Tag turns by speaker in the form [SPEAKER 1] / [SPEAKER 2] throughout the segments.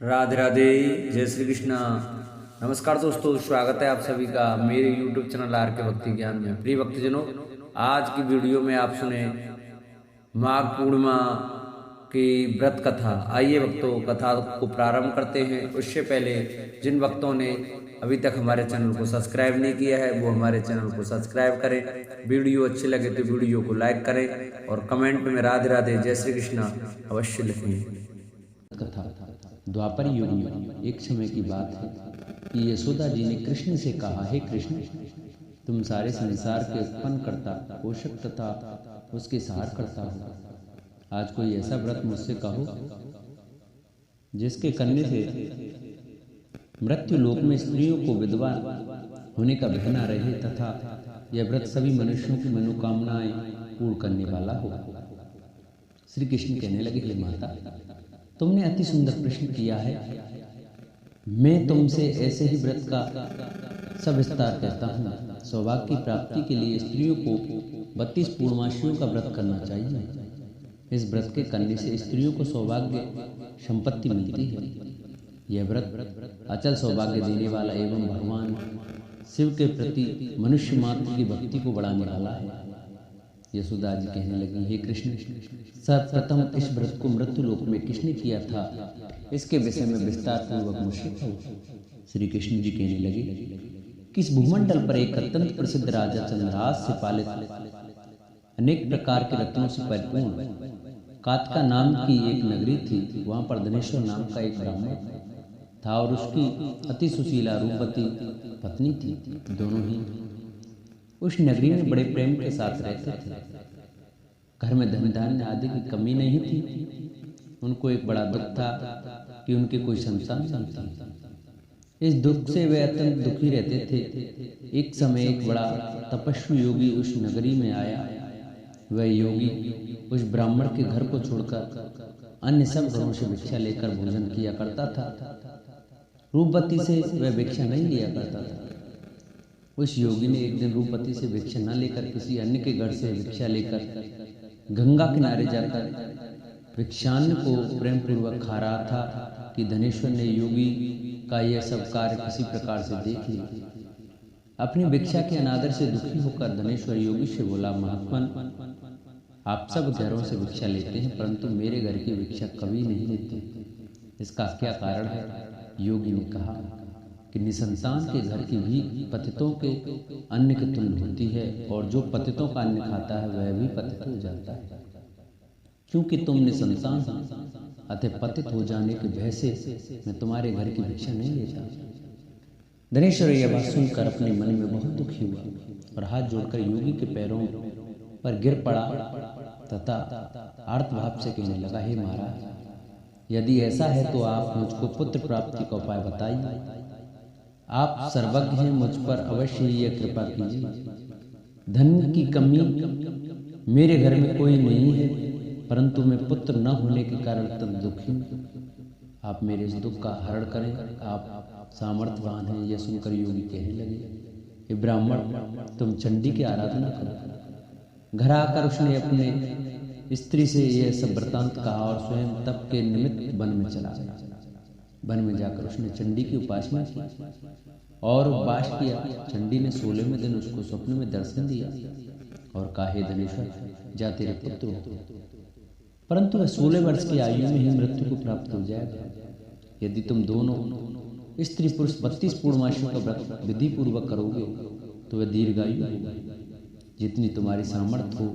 [SPEAKER 1] राधे राधे, जय श्री कृष्णा। नमस्कार दोस्तों, स्वागत है आप सभी का मेरे YouTube चैनल आर के भक्ति ज्ञान में। प्रिय भक्तजनों, आज की वीडियो में आप सुने माघ पूर्णिमा की व्रत कथा। आइए भक्तों, कथा को प्रारंभ करते हैं। उससे पहले जिन भक्तों ने अभी तक हमारे चैनल को सब्सक्राइब नहीं किया है वो हमारे चैनल को सब्सक्राइब करें। वीडियो अच्छी लगे तो वीडियो को लाइक करें और कमेंट में राधे राधे जय श्री कृष्णा अवश्य लिखें।
[SPEAKER 2] कथा। द्वापर युग में एक समय की बात है कि यशोदा जी ने कृष्ण से कहा, हे कृष्ण, तुम सारे संसार के उत्पन्न करता, पोषक तथा उसके सहार करता हो। आज कोई ऐसा व्रत मुझसे कहो जिसके करने से मृत्यु लोक में स्त्रियों को विधवा होने का भय न रहे तथा यह व्रत सभी मनुष्यों की मनोकामनाएं पूर्ण करने वाला हो। श्री कृष्ण कहने लगे, हे माता, तुमने अति सुंदर प्रश्न किया है। मैं तुमसे ऐसे ही व्रत का सविस्तार कहता हूँ। सौभाग्य की प्राप्ति के लिए स्त्रियों को 32 पूर्णमासियों का व्रत करना चाहिए। इस व्रत के करने से स्त्रियों को सौभाग्य संपत्ति मिलती है। यह व्रत अचल सौभाग्य देने वाला एवं भगवान शिव के प्रति मनुष्य मात्र की भक्ति को बढ़ाने वाला है। यशोदा जी कहने लगी, हे कृष्ण, सर्वप्रथम इस व्रत को मृत्यु लोक में किसने किया था, इसके विषय में विस्तार पूर्वक मुझसे कहो। श्री कृष्ण जी कहने लगे, किस भूमंडल पर एक अत्यंत प्रसिद्ध राजा चंद्रहास से पालित अनेक प्रकार के रत्नों से परिपूर्ण कातका नाम की एक नगरी थी। वहां पर धनेश्वर नाम का एक ब्राह्मण था और उसकी अति सुशीला रूपवती पत्नी थी। दोनों ही उस नगरी में बड़े प्रेम के साथ रहते थे। घर में धन धान्य आदि की कमी नहीं थी। उनको एक बड़ा दुख था कि उनकी कोई संतान नहीं थी। इस दुख से वे अत्यंत दुखी रहते थे। एक समय एक बड़ा तपस्वी योगी उस नगरी में आया। वह योगी उस ब्राह्मण के घर को छोड़कर अन्य सब घरों से भिक्षा लेकर भोजन किया करता था। रूपवती से वह भिक्षा नहीं लिया करता था। उस योगी ने एक दिन रूपवती से भिक्षा न लेकर किसी अन्य के घर से भिक्षा लेकर गंगा किनारे जाकर भिक्षान्न को प्रेम पूर्वक खा रहा था कि धनेश्वर ने योगी का यह सब कार्य किसी प्रकार से देख लिया। अपनी भिक्षा के अनादर से दुखी होकर धनेश्वर योगी से बोला, महात्मन, आप सब घरों से भिक्षा लेते हैं परंतु मेरे घर की भिक्षा कभी नहीं लेते, इसका क्या कारण है? योगी ने कहा कि निसंतान के घर की भी पतितों के अन्न के तुल्य होती है और जो पतितों का अन्न खाता है वह भी पतित हो जाता है। क्योंकि तुम निसंतान हो, अतः पतित हो जाने के भय से मैं तुम्हारे घर की भिक्षा नहीं लेता। धनेश्वर यह बात सुनकर अपने मन में बहुत दुखी हुआ और हाथ जोड़कर योगी के पैरों पर गिर पड़ा तथा आर्तभाव से कहने लगा, हे महाराज, यदि ऐसा है तो आप मुझको पुत्र प्राप्ति का उपाय बताइए। आप सर्वज्ञ हैं, मुझ पर अवश्य ही यह कृपा कीजिए। धन की कमी मेरे घर में कोई नहीं है परंतु मैं पुत्र न होने के कारण अत्यंत दुखी हूँ। आप मेरे इस दुख का हरण करें, आप सामर्थ्यवान हैं। यह सुनकर योगी कहने लगे, हे ब्राह्मण, तुम चंडी की आराधना करो। घर आकर उसने अपने स्त्री से यह सब वृतांत कहा और स्वयं तप के निमित्त वन में चला गया। वन में जाकर उसने चंडी की उपासना की और उपवास किया। चंडी ने 16वें दिन उसको स्वप्न में दर्शन दिया और कहा, हे धनेश्वर, जा तेरे पुत्र हो, परंतु वह 16 वर्ष की आयु में ही मृत्यु को प्राप्त हो जाएगा। यदि तुम दोनों स्त्री पुरुष 32 पूर्णमासियों का व्रत विधि पूर्वक करोगे तो वह दीर्घायु होगा। जितनी तुम्हारी सामर्थ्य हो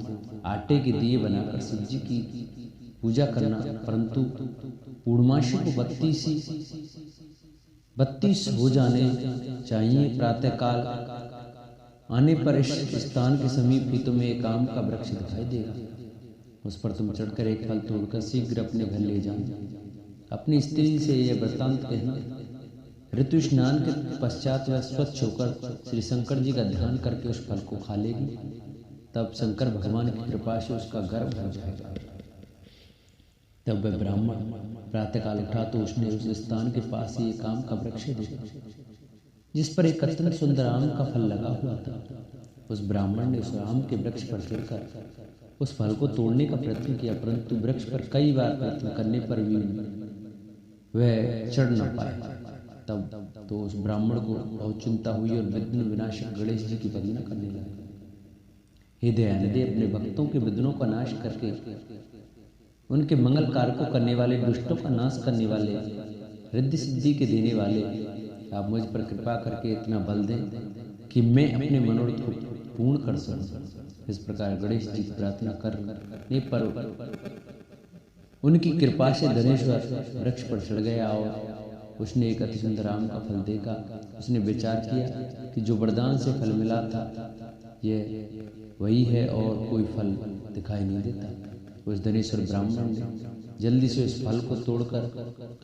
[SPEAKER 2] आटे के दिए बनाकर शिव जी की पूजा करना, परंतु पूर्णमासी को 32 हो जाने चाहिए। प्रातःकाल आने पर इस स्थान के समीप ही तुम्हें एक आम का वृक्ष दिखाई देगा। उस पर तुम चढ़कर एक फल तोड़कर शीघ्र अपने घर ले जाओ। अपनी स्त्री से यह वृत्तांत कहना। ऋतु स्नान के पश्चात वह स्वच्छ होकर श्री शंकर जी का ध्यान करके उस फल को खा लेगी। तब शंकर भगवान की कृपा से उसका गर्भ हो जाएगा। तब वह ब्राह्मण प्रातःकाल उठा तो उसने उस स्थान के पास ही एक आम का वृक्ष देखा जिस पर एक अत्यंत सुंदर आम का फल लगा हुआ था। उस ब्राह्मण ने उस आम के वृक्ष पर चढ़कर उस फल को तोड़ने का प्रयत्न किया, परंतु वृक्ष पर कई बार प्रयत्न करने पर भी वह चढ़ न पाए। तब तो उस ब्राह्मण को बहुत चिंता हुई और विघ्न विनाशक गणेश जी की वंदना करने लगा। हे दयानिधि, अपने भक्तों के विघ्नों का नाश करके उनके मंगल कार्य को करने वाले, दुष्टों का नाश करने वाले, रिद्धि सिद्धि के देने वाले, आप मुझ पर कृपा करके इतना बल दें कि मैं अपने मनोरथ को पूर्ण कर सकूं। इस प्रकार गणेश जी की प्रार्थना करने पर उनकी कृपा से धनेश्वर वृक्ष पर चढ़ गया और उसने एक अति सुंदर आम का फल देखा। उसने विचार किया कि जो वरदान से फल मिला था यह वही है और कोई फल दिखाई नहीं देता। उस धनेश्वर ब्राह्मण ने जल्दी से उस फल को तोड़कर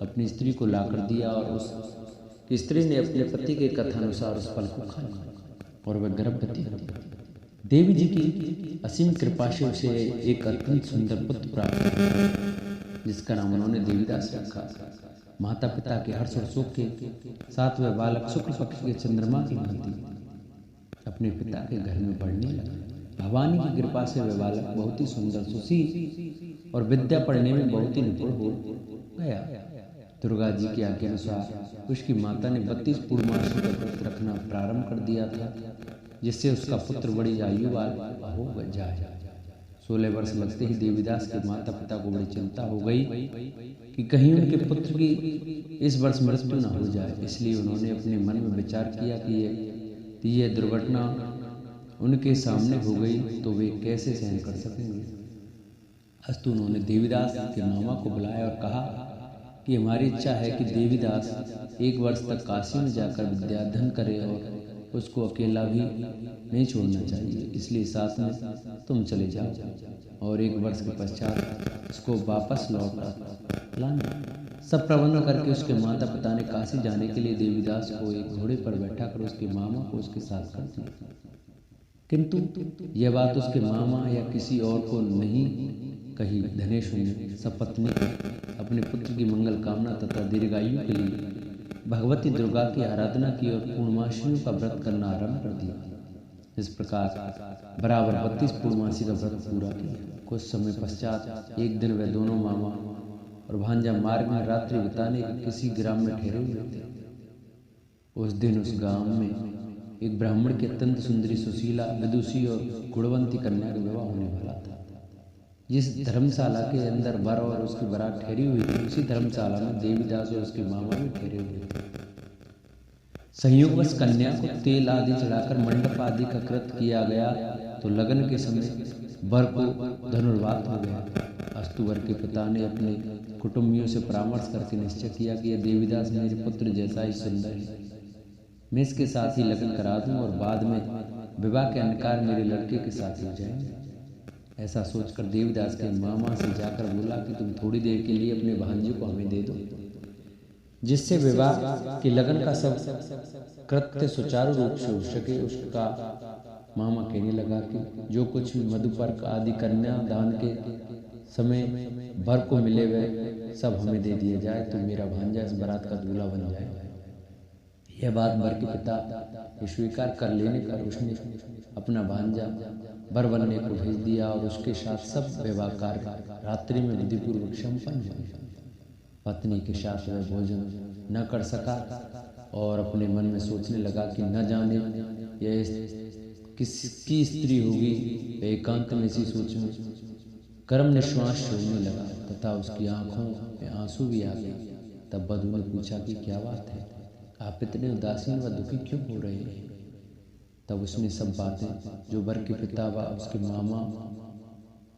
[SPEAKER 2] अपनी स्त्री को लाकर दिया और उस स्त्री ने अपने पति के कथानुसार उस फल को खा लिया और वह गर्भवती हो गई। देवी जी की असीम कृपा से उसे एक अत्यंत सुंदर पुत्र प्राप्त हुआ, जिसका नाम उन्होंने देवीदास रखा। माता पिता के हर्ष और सुख के साथ वह बालक शुक्ल पक्ष के चंद्रमा की भांति अपने पिता के घर में बढ़ने लगा। भवानी की कृपा से वह बालक बहुत ही सुंदर, सुशील और विद्या पढ़ने में बहुत ही निपुण हो गया। दुर्गा जी की आज्ञा अनुसार उसकी माता ने 32 पूर्णमासी का व्रत रखना प्रारंभ कर दिया था, जिससे उसका पुत्र बड़ी आयु वाला हो जाए। 16 वर्ष लगते ही देवीदास के माता पिता को बड़ी चिंता हो गई कि कहीं उनके पुत्र की इस वर्ष मृत्यु न हो जाए। इसलिए उन्होंने अपने मन में विचार किया कि यह दुर्घटना उनके सामने हो गई तो वे कैसे सहन कर सकेंगे। अस्तु उन्होंने देवीदास के मामा को बुलाया और कहा कि हमारी इच्छा है कि देवीदास 1 वर्ष तक काशी में जाकर विद्याध्ययन करे और उसको अकेला भी नहीं छोड़ना चाहिए, इसलिए साथ में तुम चले जाओ और 1 वर्ष के पश्चात उसको वापस लौट लाना। सब प्रबंध करके उसके माता पिता ने काशी जाने के लिए देवीदास को एक घोड़े पर बैठाकर उसके मामा को उसके साथ कर दिया। किंतु यह बात उसके मामा या किसी और को नहीं कही। धनेश्वर ने सपत्नी अपने पुत्र की मंगल कामना तथा दीर्घायु के लिए भगवती दुर्गा की आराधना की और पूर्णमासियों का व्रत करना आरंभ कर दिया। इस प्रकार बराबर 32 पूर्णमासी का व्रत पूरा किया। कुछ समय पश्चात एक दिन वह दोनों मामा और भांजा मार्ग में रात्रि बिताने किसी ग्राम में ठहरे हुए थे। उस दिन उस गांव में एक ब्राह्मण की अत्यंत सुंदरी, सुशीला, विदुषी और गुणवंती कन्या का विवाह होने वाला था। जिस धर्मशाला के अंदर वर और उसकी बारात ठहरी हुई थी, उसी धर्मशाला में देवीदास और उसके मामा भी ठहरे हुए थे। संयोगवश कन्या को तेल आदि चढ़ाकर मंडप आदि का कृत किया गया तो लगन के समय वर को धनुर्वात हो गया। अस्तु वर के पिता ने अपने कुटुंबियों से परामर्श करके निश्चय किया कि यह देवीदास मेरे पुत्र जैसा ही सुंदर है, मैं इसके साथ ही लगन करा दूं और बाद में विवाह के अंधकार मेरे लड़के के साथ हो जाएंगे। ऐसा सोचकर देवीदास के मामा से जाकर बोला कि तुम थोड़ी देर के लिए अपने भांजे को हमें दे दो, जिससे विवाह के लगन का सब कृत्य सुचारू रूप से हो सके। उसका मामा कहने लगा कि जो कुछ भी मधुपर्क आदि कन्या दान के समय वर को मिले वह सब हमें दे दिया जाए तो मेरा भांजा इस बारात का दूल्हा बन जाए। यह बात वर के पिता स्वीकार कर लेने पर उसने अपना भांजा वर बनने को भेज दिया और उसके साथ सब विवाह कार्य रात्रि में विधिपूर्वक संपन्न हुए। पत्नी के साथ वह भोजन न कर सका और अपने मन में सोचने लगा कि न जाने यह किसकी स्त्री होगी। एकांत में सी सोच में कर्म निश्वास छोड़ने लगा तथा उसकी आंखों में आंसू भी आ गए। तब बधू ने पूछा कि क्या बात है, आप इतने उदासीन व दुखी क्यों हो रहे हैं। तब उसने सब बातें जो वर के पिता व उसके मामा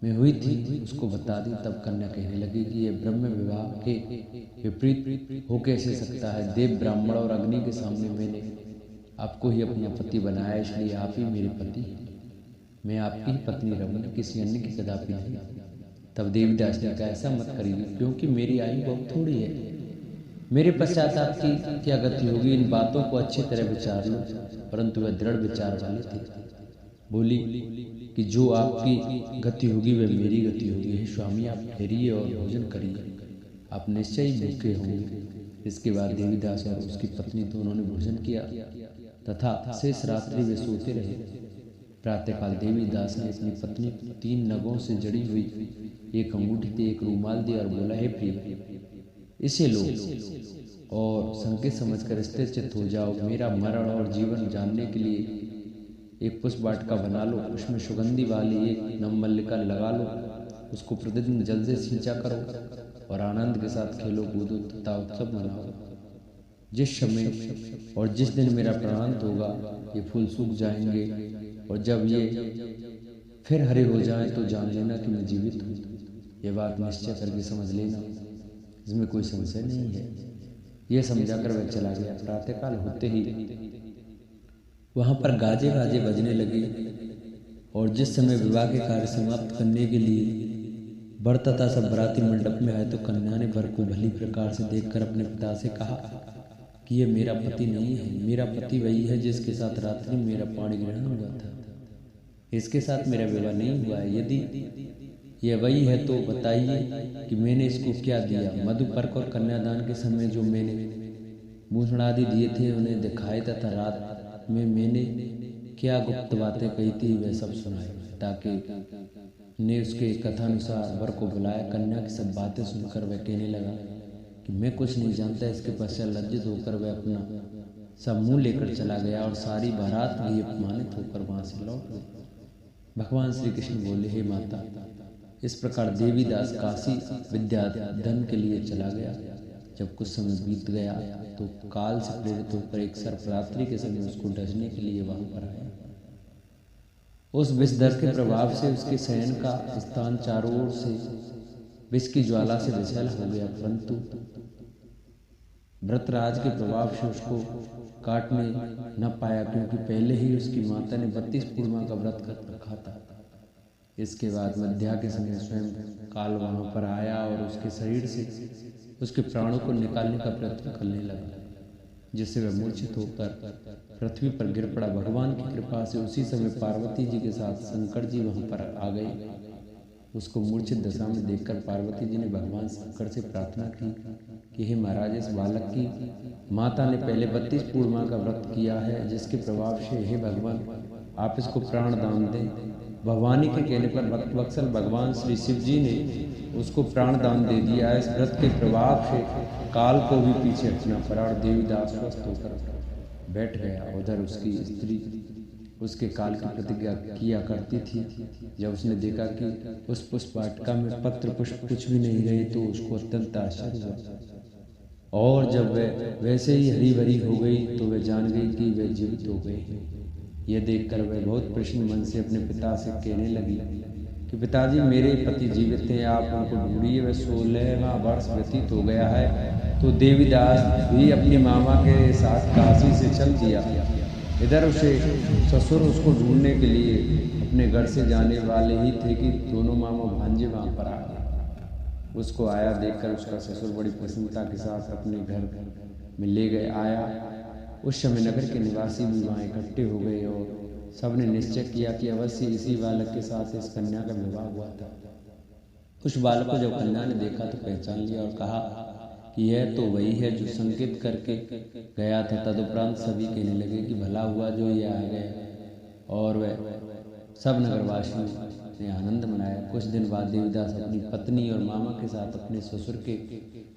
[SPEAKER 2] में हुई थी उसको बता दी। तब कन्या कहने लगी कि यह ब्रह्म विवाह के विपरीत हो कैसे सकता है। देव, ब्राह्मण और अग्नि के सामने मैंने आपको ही अपना पति बनाया, इसलिए आप ही मेरे पति, मैं आपकी ही पत्नी रहूंगी, किसी अन्य की कदापि नहीं। तब देवीदास ने कहा ऐसा मत करिए, क्योंकि मेरी आयु बहुत थोड़ी है, मेरे पश्चात आपकी क्या गति होगी। इन बातों को अच्छी तरह विचार लो। परंतु वह दृढ़ विचार वाले थे। बोली कि जो आपकी गति होगी वह मेरी गति होगी। हे स्वामी, आप ठहरिए और भोजन करिए, आप निश्चय ही भूखे होंगे। इसके बाद देवीदास और उसकी पत्नी दोनों ने भोजन किया तथा शेष रात्रि वे सोते रहे। प्रातःकाल देवीदास ने अपनी पत्नी को 3 नगों से जड़ी हुई एक अंगूठी दी, एक रूमाल दिया और बोला, हे प्रिय, इसे लो और संकेत समझकर स्थिर चित्त हो जाओ। मेरा मरण और जीवन जानने के लिए एक पुष्प वाटिका बना लो, उसमें सुगंधी वाली एक नवमल्लिका लगा लो, उसको प्रतिदिन जल से सींचा करो और आनंद के साथ खेलो कूदो तथा उत्सव मनाओ। जिस समय और जिस दिन मेरा प्राणांत होगा ये फूल सूख जाएंगे और जब ये फिर हरे हो जाएं तो जान लेना कि मैं जीवित हूँ। ये बात निश्चय करके समझ लेना, इसमें कोई संशय नहीं है। यह समझाकर वह चला गया। प्रातःकाल होते ही वहां पर गाजे बाजे बजने लगे और जिस समय विवाह के कार्य समाप्त करने के लिए वर तथा सब बराती मंडप में आए तो कन्या ने वर को भली प्रकार से देखकर अपने पिता से कहा कि यह मेरा पति नहीं है, मेरा पति वही है जिसके साथ रात्रि मेरा पाणी ग्रहण हुआ था। इसके साथ मेरा विवाह नहीं हुआ है। यदि यह वही है तो बताइए कि मैंने इसको क्या दिया। मधुपर्क और कन्यादान के समय जो मैंने भूषण आदि दिए थे उन्हें दिखाए तथा रात में मैंने क्या गुप्त बातें कही थी वह सब सुनाए। ताकि ने उसके कथानुसार वर को बुलाया। कन्या की सब बातें सुनकर वह कहने लगा कि मैं कुछ नहीं जानता। इसके पश्चात लज्जित होकर वह अपना सब मुंह लेकर चला गया और सारी बारात भी अपमानित होकर वहां से लौट गई। भगवान श्री कृष्ण बोले, हे माता, इस प्रकार देवीदास काशी विद्याधन के लिए चला गया। जब कुछ समय बीत गया तो काल से प्रेरित होकर एक सर्परात्रि के समय उसको डसने के लिए वहां पर आया। उस विषधर के प्रभाव से उसके शयन का स्थान चारों ओर से विष की ज्वाला से विशैल हो गया, परंतु व्रतराज के प्रभाव से उसको काटने न पाया, क्योंकि पहले ही उसकी माता ने 32 पूर्णिमा का व्रत कर रखा था। इसके बाद मध्या के समय स्वयं काल वहां पर आया और उसके शरीर से उसके प्राणों को निकालने का प्रयत्न करने लगा, जिससे वह मूर्छित होकर पृथ्वी पर गिर पड़ा। भगवान की कृपा से उसी समय पार्वती जी के साथ शंकर जी वहां पर आ गए। उसको मूर्छित दशा में देखकर पार्वती जी ने भगवान शंकर से प्रार्थना की कि हे महाराज, इस बालक की माता ने पहले 32 पूर्णिमा का व्रत किया है, जिसके प्रभाव से हे भगवान आप इसको प्राण दान दें। भवानी के कहने पर भक्तवत्सल भगवान श्री शिव जी ने उसको प्राण दान दे दिया। इस व्रत के प्रभाव से काल को भी पीछे हटना पड़ा और देवीदास स्वस्थ होकर बैठ गया। उधर उसकी स्त्री उसके काल की प्रतिज्ञा किया करती थी। जब उसने देखा कि उस पुष्प वाटिका में पत्र पुष्प कुछ भी नहीं रहे तो उसको अत्यंत आश्चर्य हुआ और जब वह वैसे ही हरी भरी हो गई तो वह जान गई कि वह जीवित हो गए हैं। यह देखकर वह बहुत प्रसन्न मन से अपने पिता से कहने लगी कि पिताजी, मेरे पति जीवित हैं, आप उनको ढूंढिए। वह 16वां वर्ष व्यतीत हो गया है तो देवीदास भी अपनी मामा के साथ काशी से चल दिया। इधर उसे ससुर उसको ढूंढने के लिए अपने घर से जाने वाले ही थे कि दोनों मामा भांजे वहां पर आ गए। उसको आया देखकर उसका ससुर बड़ी प्रसन्नता के साथ अपने घर में ले गए आया। उस समय नगर के निवासी भी वहां इकट्ठे हो गए और सबने निश्चय किया कि अवश्य इसी बालक के साथ इस कन्या का विवाह हुआ था। उस बालक को जब कन्या ने देखा तो पहचान लिया और कहा कि यह तो वही है जो संकेत करके गया था। तदुपरांत सभी कहने लगे कि भला हुआ जो ये आ गया और वह सब नगरवासियों ने आनंद मनाया। कुछ दिन बाद देवीदास अपनी पत्नी और मामा के साथ अपने ससुर के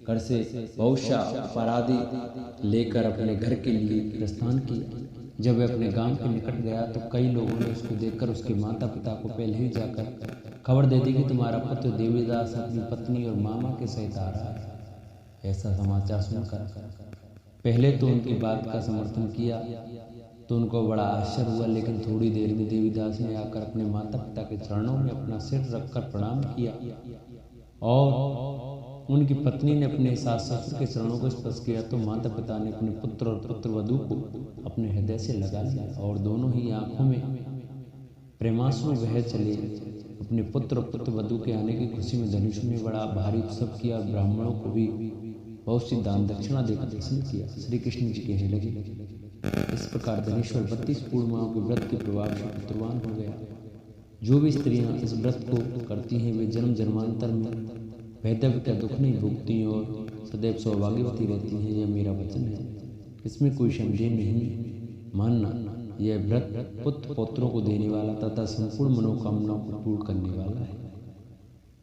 [SPEAKER 2] घर से बहुशा परादी लेकर अपने घर के लिए प्रस्थान किया। जब वह अपने गांव के निकट गया तो कई लोगों ने उसको देखकर उसके माता पिता को पहले ही जाकर खबर दे दी कि तुम्हारा पुत्र देवीदास अपनी पत्नी और मामा के सहित आ रहा है। ऐसा समाचार सुनकर पहले तो उनकी बात का समर्थन किया तो उनको बड़ा आश्चर्य हुआ, लेकिन थोड़ी देर में देवीदास ने आकर अपने माता पिता के चरणों में अपना सिर रखकर प्रणाम किया और उनकी पत्नी ने अपने सास ससुर के चरणों को स्पर्श किया तो माता पिता ने अपने पुत्र और पुत्रवधू को अपने हृदय से लगा लिया और दोनों ही आंखों में प्रेमाश्रु बह चले। अपने पुत्र और पुत्रवधू के आने की खुशी में धनुष ने बड़ा भारी उत्सव किया और ब्राह्मणों को भी बहुत सी दान दक्षिणा देकर प्रसन्न किया। श्री कृष्ण जी कहने लगे, इस प्रकार धनेश्वर 32 पूर्णिमाओं के व्रत के प्रभाव से पुत्रवान हो गया। जो भी स्त्रियां इस व्रत को करती हैं वे जन्म जन्मांतर में वैधव्य का दुख नहीं भोगती और सदैव सौभाग्यवती रहती हैं। यह मेरा वचन है, इसमें कोई संदेह नहीं। मानना यह व्रत पुत्र पौत्रों को देने वाला तथा संपूर्ण मनोकामनाओं को पूर्ण करने वाला है।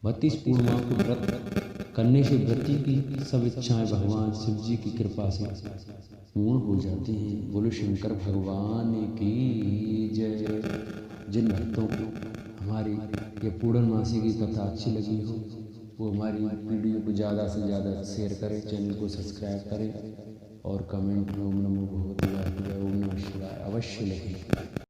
[SPEAKER 2] 32 पूर्णिमाओं के व्रत करने से व्रती की सब इच्छाएं भगवान शिव जी की कृपा से पूर्ण हो जाती हैं। बोलो शंकर भगवान की जय। जिन भक्तों को हमारी ये पूर्णमासी की कथा अच्छी लगी हो वो हमारी वीडियो को ज़्यादा से ज़्यादा शेयर करें, चैनल को सब्सक्राइब करें और कमेंट में ओम नमो भगवते वासुदेवाय ओम नमः शिवाय अवश्य लिखें।